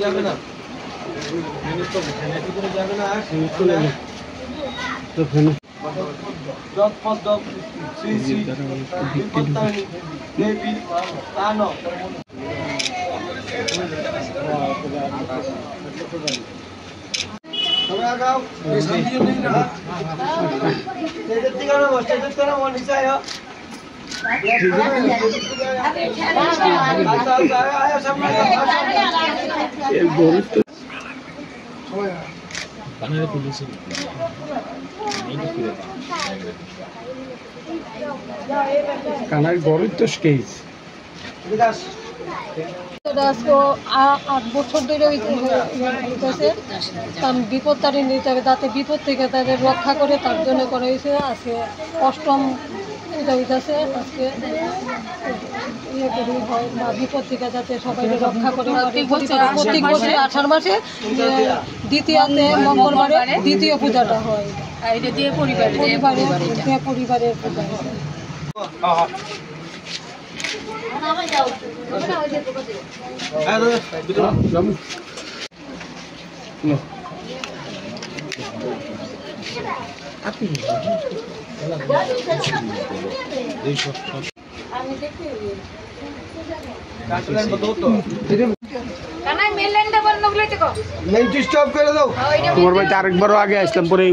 যাবে না কানার গরিব তো স্কেজ আজকে 8 বছর ধরে হইতেছে বিপদ তাড়িয়ে নিতে হবে, যাতে বিপদ থেকে তাদের রক্ষা করে তার জন্য করা হয়েছে। আজকে অষ্টম এটা হইতেছে, আজকে ইয়ে করি হয় বা বিপদ থেকে যাতে সবাই রক্ষা করে। প্রত্যেক বছর 18 মাসে দ্বিতীয়তে মঙ্গলবারে দ্বিতীয় পূজাটা হয়, পরিবারের পূজা। তোমার বাড়িতে আরেকবারও আগে আসলাম, পরে